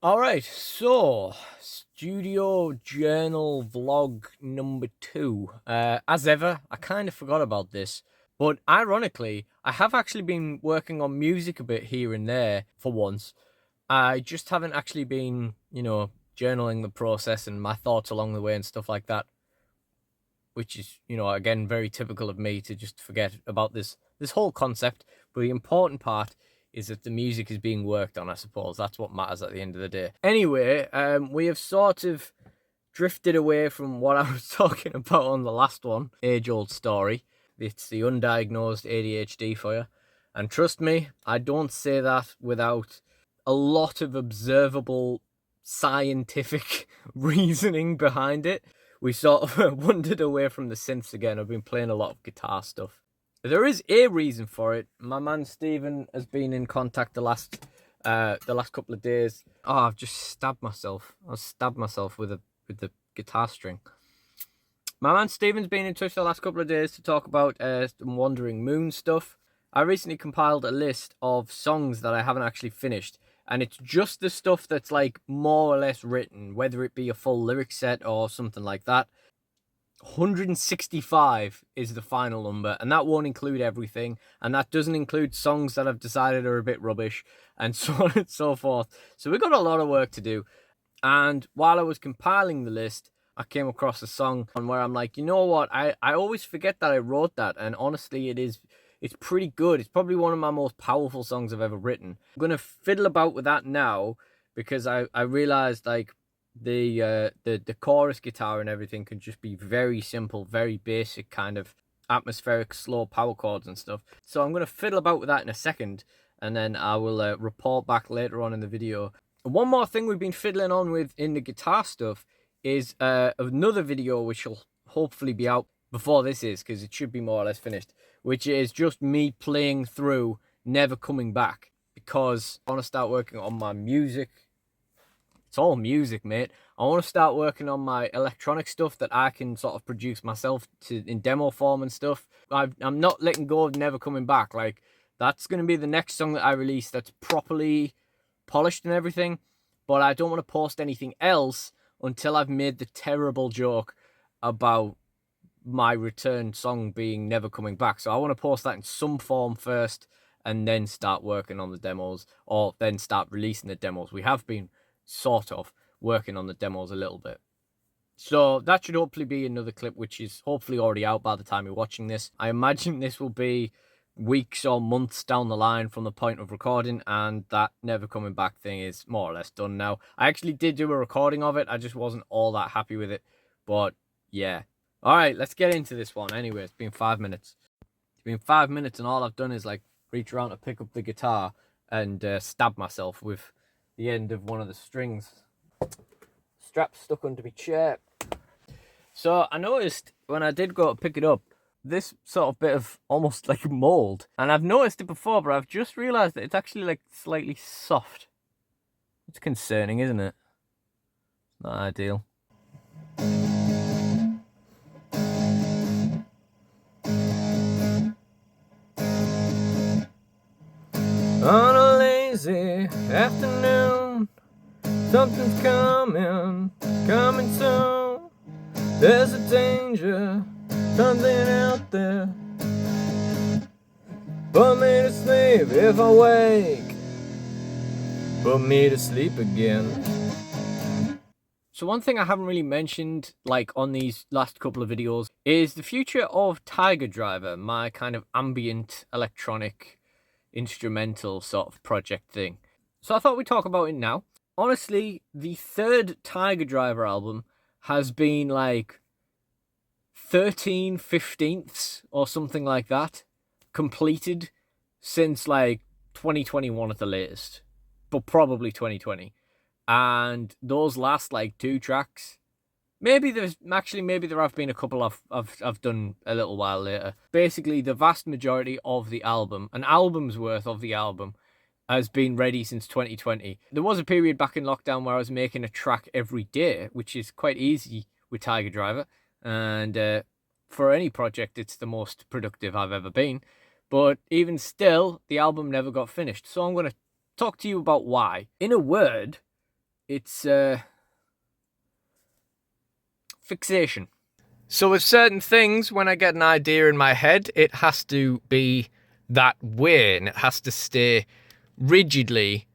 Alright, so studio journal vlog number 2. As ever, I kind of forgot about this, but ironically, I have actually been working on music a bit here and there for once. I just haven't actually been, journaling the process and my thoughts along the way and stuff like that, which is, again, very typical of me to just forget about this whole concept. But the important part is that the music is being worked on, I suppose. That's what matters at the end of the day. Anyway, we have sort of drifted away from what I was talking about on the last one. Age-old story. It's the undiagnosed ADHD for you. And trust me, I don't say that without a lot of observable scientific reasoning behind it. We sort of wandered away from the synths again. I've been playing a lot of guitar stuff. There is a reason for it. My man Stephen has been in contact the last couple of days. Oh, I've just stabbed myself. I stabbed myself with the guitar string. My man Stephen's been in touch the last couple of days to talk about some Wandering Moon stuff. I recently compiled a list of songs that I haven't actually finished, and it's just the stuff that's like more or less written, whether it be a full lyric set or something like that. 165 is the final number, and that won't include everything, and that doesn't include songs that I've decided are a bit rubbish, and so on and so forth. So we've got a lot of work to do. And while I was compiling the list, I came across a song where I'm like, you know what, I always forget that I wrote that, and honestly it's pretty good. It's probably one of my most powerful songs I've ever written. I'm gonna fiddle about with that now because I realized like the chorus guitar and everything can just be very simple, very basic kind of atmospheric slow power chords and stuff. So I'm going to fiddle about with that in a second, and then I will report back later on in the video. And one more thing we've been fiddling on with in the guitar stuff is another video which will hopefully be out before this is, because it should be more or less finished, which is just me playing through Never Coming Back, because I want to start working on my music. It's all music, mate. I want to start working on my electronic stuff that I can sort of produce myself in demo form and stuff. I'm not letting go of Never Coming Back. Like, that's going to be the next song that I release that's properly polished and everything. But I don't want to post anything else until I've made the terrible joke about my return song being Never Coming Back. So I want to post that in some form first and then start working on the demos, or then start releasing the demos. We have been sort of working on the demos a little bit. So that should hopefully be another clip which is hopefully already out by the time you're watching this. I imagine this will be weeks or months down the line from the point of recording, and that Never Coming Back thing is more or less done now. I actually did do a recording of it. I just wasn't all that happy with it. But yeah. Alright, let's get into this one. Anyway, it's been 5 minutes. It's been 5 minutes and all I've done is like reach around to pick up the guitar and stab myself with the end of one of the strings. Strap stuck under my chair. So I noticed when I did go to pick it up, this sort of bit of almost like mold. And I've noticed it before, but I've just realised that it's actually like slightly soft. It's concerning, isn't it? Not ideal. On a lazy afternoon, something's coming soon. There's a danger, something out there. Put me to sleep if I wake, put me to sleep again. So one thing I haven't really mentioned, like on these last couple of videos, is the future of Tiger Driver, my kind of ambient electronic instrumental sort of project thing. So I thought we'd talk about it now. Honestly, the third Tiger Driver album has been like 13/15ths or something like that completed since like 2021 at the latest, but probably 2020. And those last like 2 tracks, maybe there have been a couple I've done a little while later. Basically, the vast majority of the album, an album's worth of the album, has been ready since 2020. There was a period back in lockdown where I was making a track every day, which is quite easy with Tiger Driver. And for any project, it's the most productive I've ever been. But even still, the album never got finished. So I'm going to talk to you about why. In a word, It's fixation. So with certain things, when I get an idea in my head, it has to be that way, and it has to stay rigidly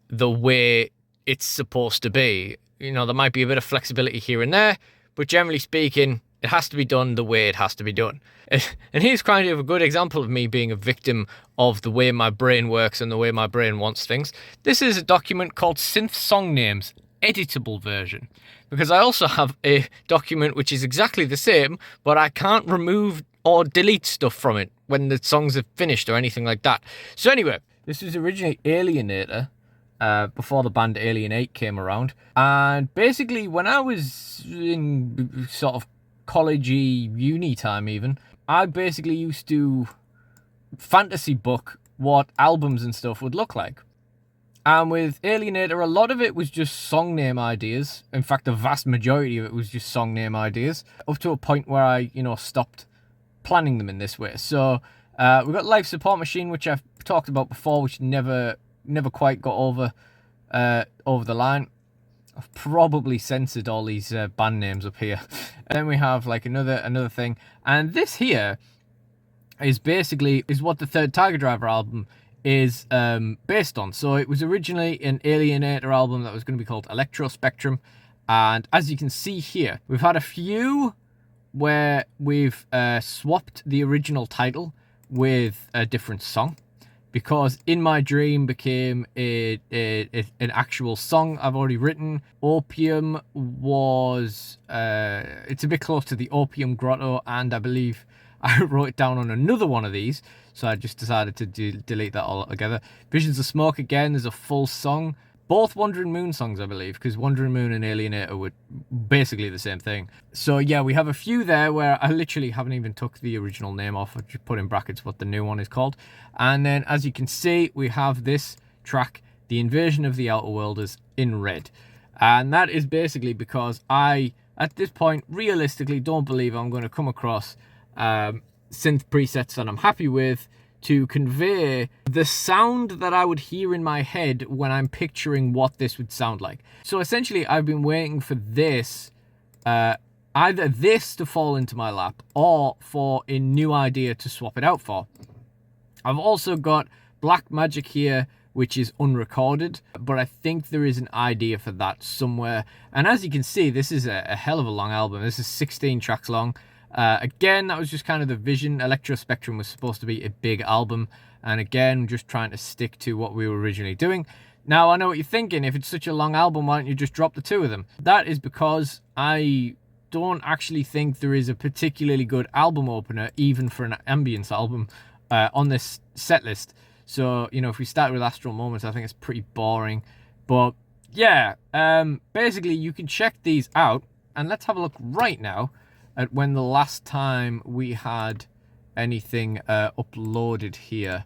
the way it's supposed to be. You know, there might be a bit of flexibility here and there, but generally speaking, it has to be done the way it has to be done. And here's kind of a good example of me being a victim of the way my brain works and the way my brain wants things. This is a document called Synth Song Names, editable version. Because I also have a document which is exactly the same, but I can't remove or delete stuff from it when the songs are finished or anything like that. So anyway, this was originally Alienator, before the band Alienate came around. And basically, when I was in sort of collegey, uni time even, I basically used to fantasy book what albums and stuff would look like. And with Alienator, a lot of it was just song name ideas. In fact, the vast majority of it was just song name ideas, up to a point where I, stopped planning them in this way. So we've got Life Support Machine, which I've talked about before, which never quite got over the line. I've probably censored all these band names up here. And then we have like another thing, and this here is basically what the third Tiger Driver album is based on. So it was originally an Alienator album that was going to be called Electro Spectrum, and as you can see here, we've had a few where we've swapped the original title with a different song, because In My Dream became an actual song I've already written. Opium was it's a bit close to the Opium Grotto, and I believe I wrote it down on another one of these, so I just decided to delete that all together. Visions of Smoke, again, is a full song. Both Wandering Moon songs, I believe, because Wandering Moon and Alienator were basically the same thing. So yeah, we have a few there where I literally haven't even took the original name off. I just put in brackets what the new one is called. And then, as you can see, we have this track, The Invasion of the Outer Worlders, in red. And that is basically because I, at this point, realistically don't believe I'm going to come across synth presets that I'm happy with to convey the sound that I would hear in my head when I'm picturing what this would sound like. So essentially, I've been waiting for this, either this to fall into my lap or for a new idea to swap it out for. I've also got Black Magic here, which is unrecorded, but I think there is an idea for that somewhere. And as you can see, this is a hell of a long album. This is 16 tracks long. Again, that was just kind of the vision. Electro Spectrum was supposed to be a big album, and again, just trying to stick to what we were originally doing. Now, I know what you're thinking. If it's such a long album, why don't you just drop the two of them? That is because I don't actually think there is a particularly good album opener, even for an ambience album, on this set list. So, if we start with Astral Moments, I think it's pretty boring. But yeah, basically, you can check these out, and let's have a look right now at when the last time we had anything uploaded here.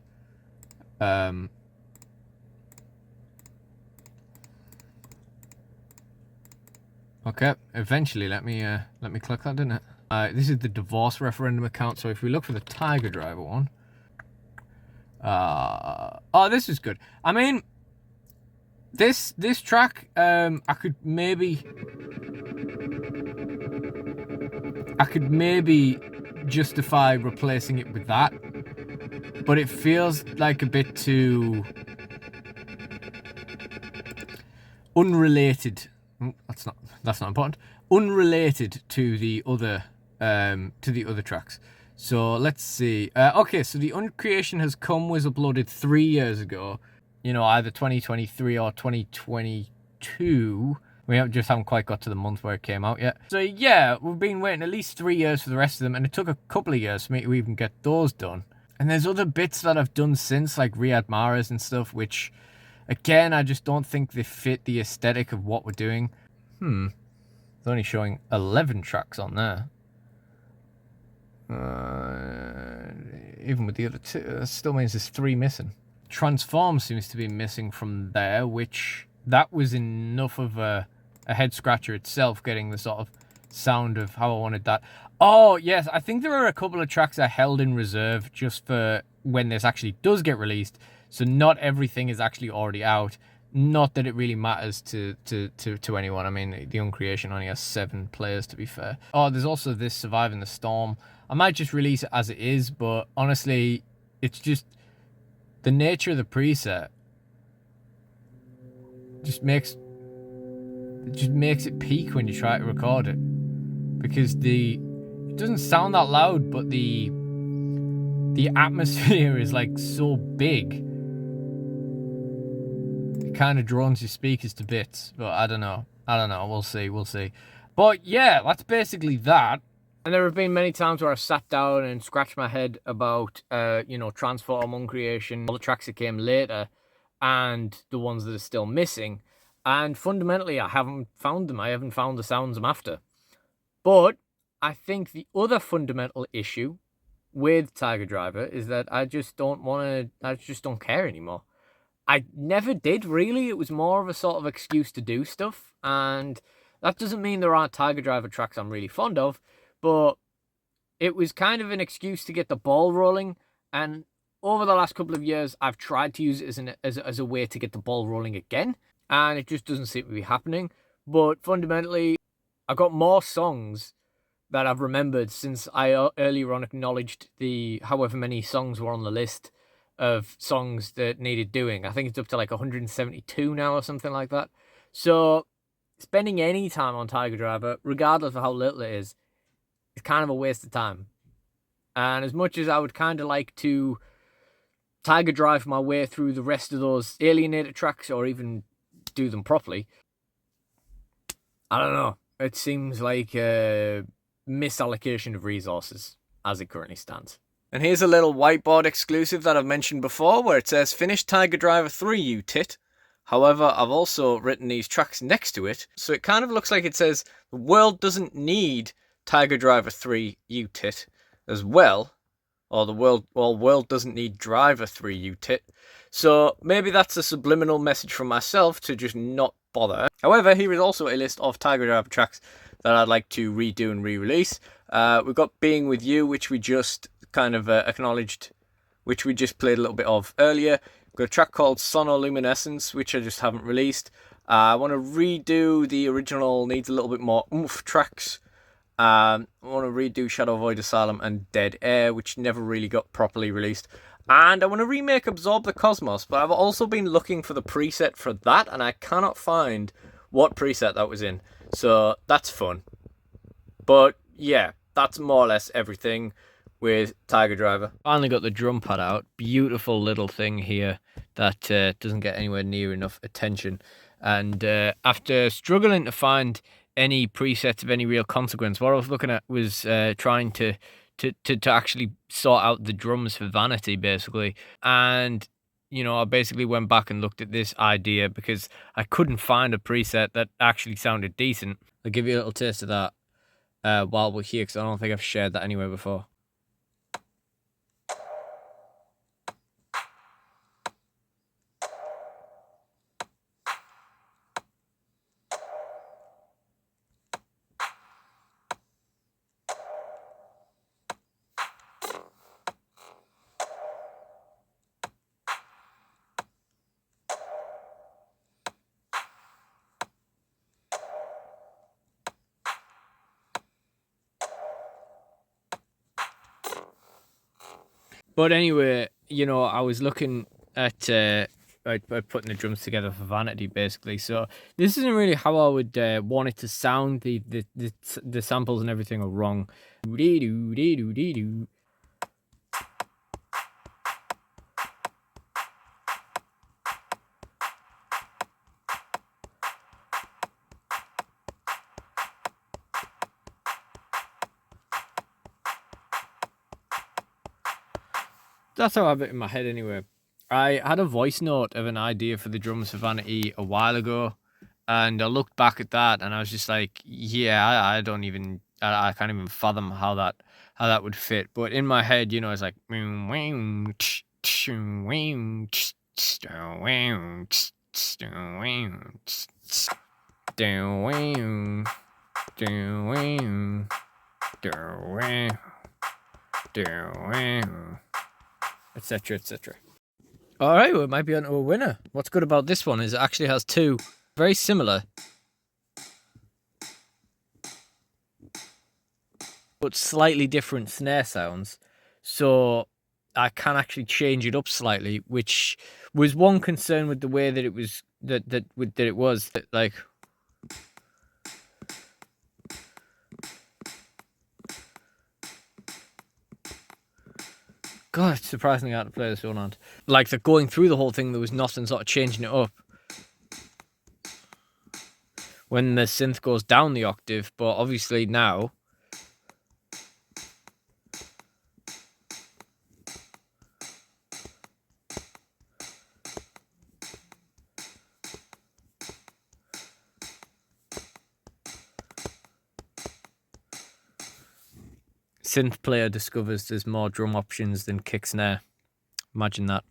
Okay, eventually, let me click that, didn't it? This is the divorce referendum account. So if we look for the Tiger Driver one, oh, this is good. I mean, this track, I could maybe justify replacing it with that, but it feels like a bit too unrelated. That's not important. Unrelated to the other tracks. So let's see. Okay, so the Uncreation Has Come was uploaded 3 years ago. Either 2023 or 2022. We haven't quite got to the month where it came out yet. So yeah, we've been waiting at least 3 years for the rest of them, and it took a couple of years for me to even get those done. And there's other bits that I've done since, like Riyad Mahrez and stuff, which, again, I just don't think they fit the aesthetic of what we're doing. It's only showing 11 tracks on there. Even with the other two, that still means there's 3 missing. Transform seems to be missing from there, which that was enough of a head scratcher itself, getting the sort of sound of how I wanted that. Oh yes, I think there are a couple of tracks I held in reserve just for when this actually does get released, so not everything is actually already out. Not that it really matters to anyone. I mean, the Uncreation only has 7 players, to be fair. Oh, there's also this Surviving the Storm. I might just release it as it is, but honestly, it's just the nature of the preset just makes it peak when you try to record it, because it doesn't sound that loud, but the atmosphere is like so big. It kind of drones your speakers to bits, but I don't know. We'll see. But yeah, that's basically that. And there have been many times where I've sat down and scratched my head about, Transform, Uncreation, all the tracks that came later, and the ones that are still missing. And fundamentally, I haven't found them. I haven't found the sounds I'm after. But I think the other fundamental issue with Tiger Driver is that I just don't care anymore. I never did, really. It was more of a sort of excuse to do stuff. And that doesn't mean there aren't Tiger Driver tracks I'm really fond of, but it was kind of an excuse to get the ball rolling. And over the last couple of years, I've tried to use it as a way to get the ball rolling again. And it just doesn't seem to be happening. But fundamentally, I got more songs that I've remembered since I earlier on acknowledged the however many songs were on the list of songs that needed doing. I think it's up to like 172 now or something like that. So spending any time on Tiger Driver, regardless of how little it is kind of a waste of time. And as much as I would kind of like to Tiger Drive my way through the rest of those Alienator tracks, or even do them properly, I don't know. It seems like a misallocation of resources as it currently stands. And here's a little whiteboard exclusive that I've mentioned before, where it says finish Tiger Driver 3, you tit. However, I've also written these tracks next to it, so it kind of looks like it says the world doesn't need Tiger Driver 3, you tit, as well. Or the world doesn't need Driver 3, you tit. So maybe that's a subliminal message from myself to just not bother. However, here is also a list of Tiger Driver tracks that I'd like to redo and re-release. We've got Being With You, which we just kind of acknowledged, which we just played a little bit of earlier. We've got a track called Sonoluminescence, which I just haven't released. I want to redo the original Needs a Little Bit More Oomph tracks. I want to redo Shadow Void Asylum and Dead Air, which never really got properly released. And I want to remake Absorb the Cosmos, but I've also been looking for the preset for that, and I cannot find what preset that was in. So that's fun. But yeah, that's more or less everything with Tiger Driver. Finally got the drum pad out. Beautiful little thing here that doesn't get anywhere near enough attention. And after struggling to find any presets of any real consequence, what I was looking at was trying to actually sort out the drums for Vanity, basically. And I basically went back and looked at this idea because I couldn't find a preset that actually sounded decent. I'll give you a little taste of that while we're here, because I don't think I've shared that anywhere before. But anyway, I was looking at putting the drums together for Vanity, basically. So this isn't really how I would want it to sound. The samples and everything are wrong. That's how I have it in my head anyway. I had a voice note of an idea for the drums for Vanity a while ago, and I looked back at that and I was just like, yeah, I don't even, I can't even fathom how that would fit. But in my head, it's like, etc., etc. All right, well, it might be onto a winner. What's good about this one is it actually has two very similar but slightly different snare sounds. So I can actually change it up slightly, which was one concern with the way that it was that it was like. God, it's surprisingly hard to play this one on. Like that going through the whole thing, there was nothing sort of changing it up. When the synth goes down the octave, but obviously now synth player discovers there's more drum options than kick snare. Imagine that.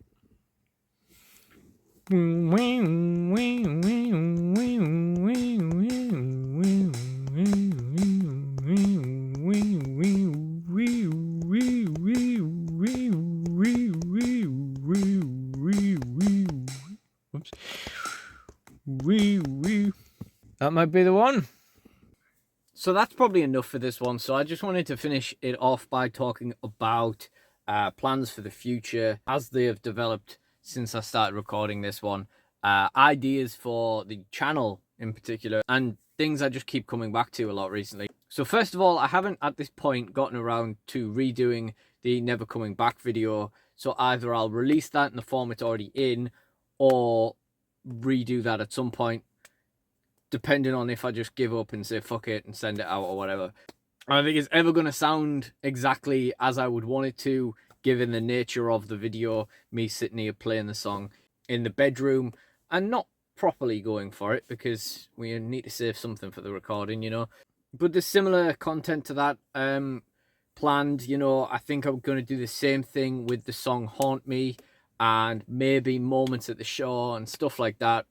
Oops. That might be the one. So that's probably enough for this one. So I just wanted to finish it off by talking about plans for the future as they have developed since I started recording this one. Ideas for the channel in particular, and things I just keep coming back to a lot recently. So first of all, I haven't at this point gotten around to redoing the Never Coming Back video. So either I'll release that in the form it's already in, or redo that at some point, depending on if I just give up and say fuck it and send it out or whatever. I don't think it's ever going to sound exactly as I would want it to, given the nature of the video, me sitting here playing the song in the bedroom and not properly going for it, because we need to save something for the recording, you know. But there's similar content to that planned, you know. I think I'm going to do the same thing with the song Haunt Me, and maybe Moments at the Shore and stuff like that.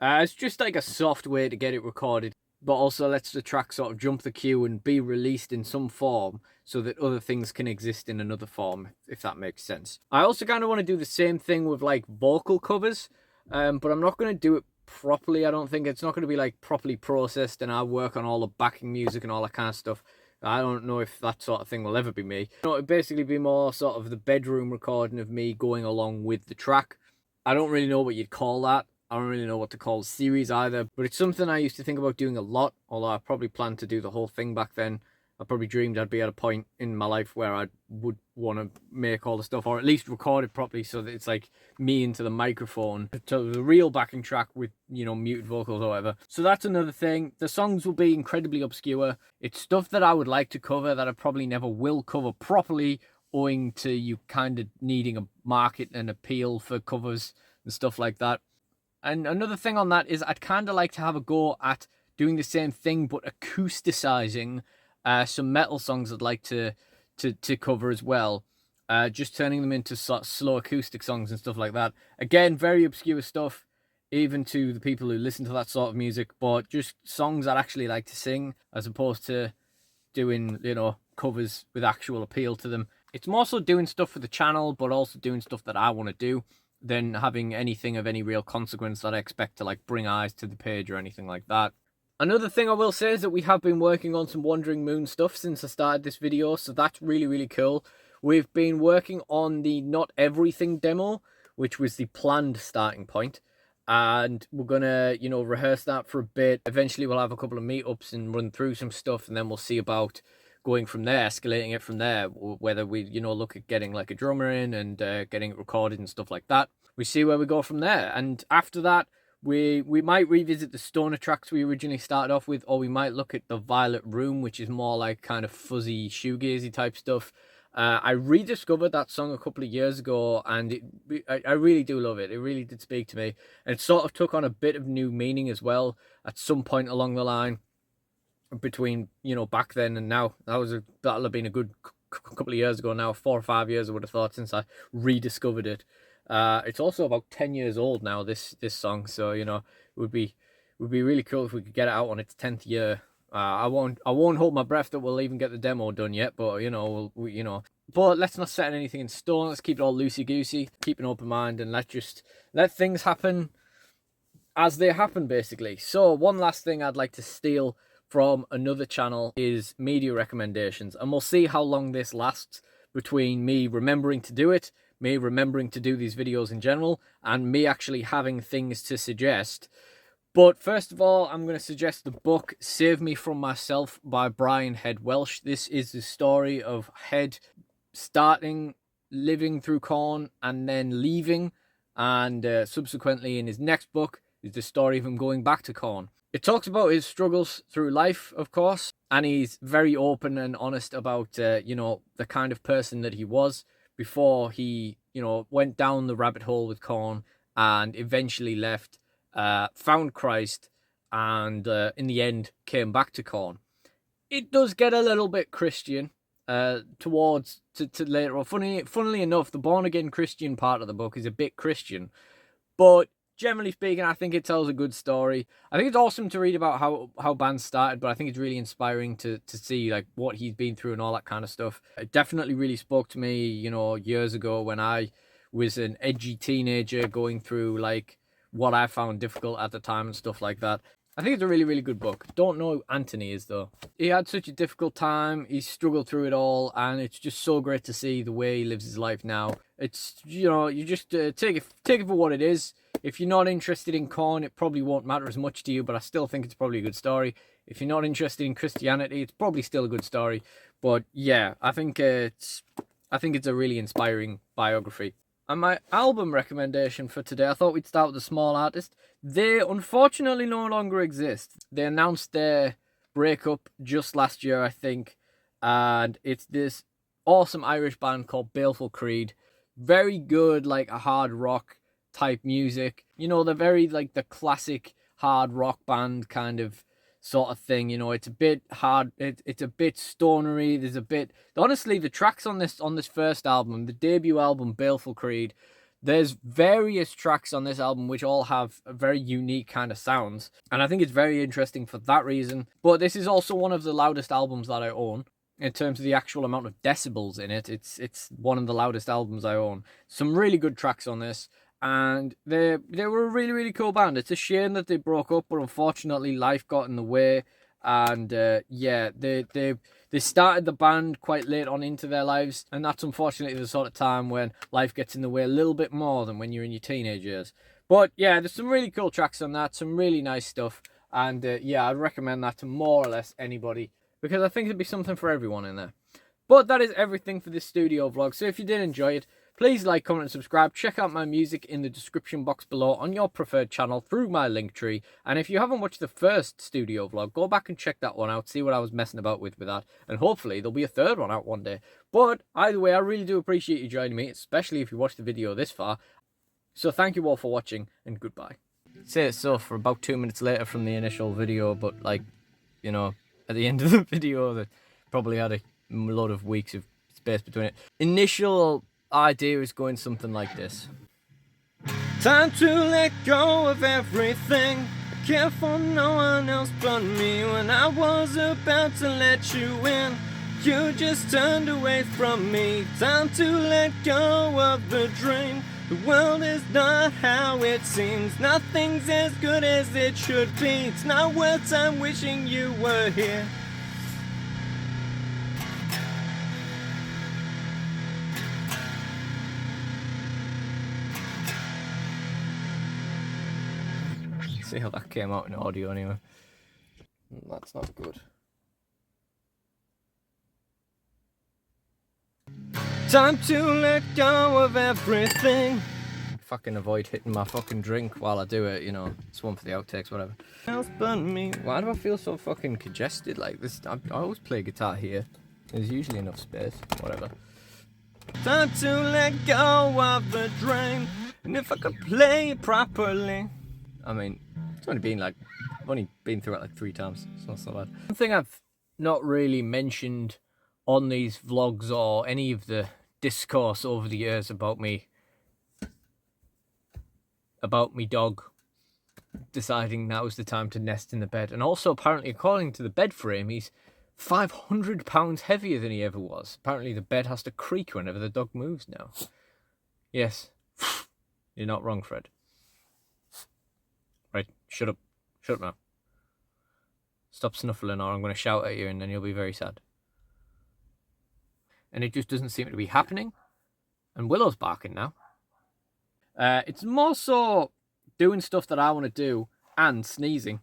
It's just like a soft way to get it recorded, but also lets the track sort of jump the queue and be released in some form so that other things can exist in another form, if that makes sense. I also kind of want to do the same thing with like vocal covers, but I'm not going to do it properly. I don't think it's not going to be like properly processed, and I work on all the backing music and all that kind of stuff. I don't know if that sort of thing will ever be me. It'd basically be more sort of the bedroom recording of me going along with the track. I don't really know what you'd call that. I don't really know what to call the series either, but it's something I used to think about doing a lot, although I probably planned to do the whole thing back then. I probably dreamed I'd be at a point in my life where I would want to make all the stuff, or at least record it properly so that it's like me into the microphone. So the real backing track with, you know, muted vocals or whatever. So that's another thing. The songs will be incredibly obscure. It's stuff that I would like to cover that I probably never will cover properly, owing to you kind of needing a market and appeal for covers and stuff like that. And another thing on that is I'd kind of like to have a go at doing the same thing, but acousticizing some metal songs I'd like to cover as well. Just turning them into sort of slow acoustic songs and stuff like that. Again, very obscure stuff, even to the people who listen to that sort of music, but just songs I'd actually like to sing, as opposed to doing, you know, covers with actual appeal to them. It's more so doing stuff for the channel, but also doing stuff that I want to do, than having anything of any real consequence that I expect to like bring eyes to the page or anything like that. Another thing I will say is that we have been working on some Wandering Moon stuff since I started this video, so that's really, really cool. We've been working on the Not Everything demo, which was the planned starting point, and we're gonna, you know, rehearse that for a bit. Eventually we'll have a couple of meetups and run through some stuff, and then we'll see about going from there, escalating it from there, whether we, you know, look at getting like a drummer in and getting it recorded and stuff like that. We see where we go from there, and after that we might revisit the stoner tracks we originally started off with, or we might look at the Violet Room, which is more like kind of fuzzy shoegazy type stuff. I rediscovered that song a couple of years ago, and I really do love it. It really did speak to me, and it sort of took on a bit of new meaning as well at some point along the line, between, you know, back then and now. That'll have been a good couple of years ago now, 4 or 5 years I would have thought, since I rediscovered it. It's also about 10 years old now, this song, so, you know, it would be really cool if we could get it out on its 10th year. I won't hold my breath that we'll even get the demo done yet, but, you know, But let's not set anything in stone. Let's keep it all loosey-goosey, keep an open mind, and let things happen as they happen, basically. So one last thing I'd like to steal from another channel is media recommendations, and we'll see how long this lasts between me remembering to do it, me remembering to do these videos in general, and me actually having things to suggest. But first of all, I'm going to suggest the book Save Me From Myself by Brian Head Welsh. This is the story of Head starting living through Korn and then leaving, and subsequently in his next book is the story of him going back to Korn. It talks about his struggles through life, of course, and he's very open and honest about you know, the kind of person that he was before he, you know, went down the rabbit hole with Korn and eventually left, found Christ, and in the end came back to Korn. It does get a little bit Christian towards to later on. Funnily enough, the born again Christian part of the book is a bit Christian, but generally speaking, I think it tells a good story. I think it's awesome to read about how bands started, but I think it's really inspiring to see like what he's been through and all that kind of stuff. It definitely really spoke to me, you know, years ago when I was an edgy teenager going through like what I found difficult at the time and stuff like that. I think it's a really, really good book. Don't know who Anthony is, though. He had such a difficult time. He struggled through it all, and it's just so great to see the way he lives his life now. It's, you know, you just take it for what it is. If you're not interested in Korn, it probably won't matter as much to you, but I still think it's probably a good story. If you're not interested in Christianity, it's probably still a good story. But yeah, I think it's a really inspiring biography. And my album recommendation for today, I thought we'd start with a small artist. They unfortunately no longer exist. They announced their breakup just last year, I think. And it's this awesome Irish band called Baleful Creed. Very good, like a hard rock type music. You know, they're very like the classic hard rock band kind of sort of thing. You know, it's a bit hard, it's a bit stonery. There's a bit, honestly, the tracks on this first album, the debut album Baleful Creed, there's various tracks on this album which all have a very unique kind of sounds, and I think it's very interesting for that reason. But this is also one of the loudest albums that I own in terms of the actual amount of decibels in it. It's one of the loudest albums I own. Some really good tracks on this, and they were a really, really cool band. It's a shame that they broke up, but unfortunately life got in the way. And yeah, they started the band quite late on into their lives, and that's unfortunately the sort of time when life gets in the way a little bit more than when you're in your teenage years. But yeah, there's some really cool tracks on that, some really nice stuff, and yeah, I'd recommend that to more or less anybody, because I think there'd be something for everyone in there. But that is everything for this studio vlog. So if you did enjoy it, please like, comment, and subscribe. Check out my music in the description box below on your preferred channel through my link tree. And if you haven't watched the first studio vlog, go back and check that one out. See what I was messing about with that. And hopefully there'll be a third one out one day. But either way, I really do appreciate you joining me, especially if you watched the video this far. So thank you all for watching, and goodbye. Say it so for about 2 minutes later from the initial video, but like, you know, at the end of the video that probably had a lot of weeks of space between it. Initial idea is going something like this. Time to let go of everything. Care for no one else but me. When I was about to let you in, you just turned away from me. Time to let go of the dream. The world is not how it seems. Nothing's as good as it should be. It's not worth time wishing you were here. See how that came out in audio anyway. That's not good. Time to let go of everything. Fucking avoid hitting my fucking drink while I do it, you know. It's one for the outtakes, whatever. Else but me. Why do I feel so fucking congested like this? I always play guitar here. There's usually enough space, whatever. Time to let go of the dream. And if I could play it properly. I mean, it's only been like, I've only been through it like 3 times. It's not so bad. One thing I've not really mentioned on these vlogs or any of the discourse over the years about me dog deciding now is the time to nest in the bed. And also apparently according to the bed frame, he's £500 heavier than he ever was. Apparently the bed has to creak whenever the dog moves now. Yes. You're not wrong, Fred. Right, shut up. Shut up now. Stop snuffling or I'm going to shout at you and then you'll be very sad. And it just doesn't seem to be happening. And Willow's barking now. It's more so doing stuff that I want to do and sneezing.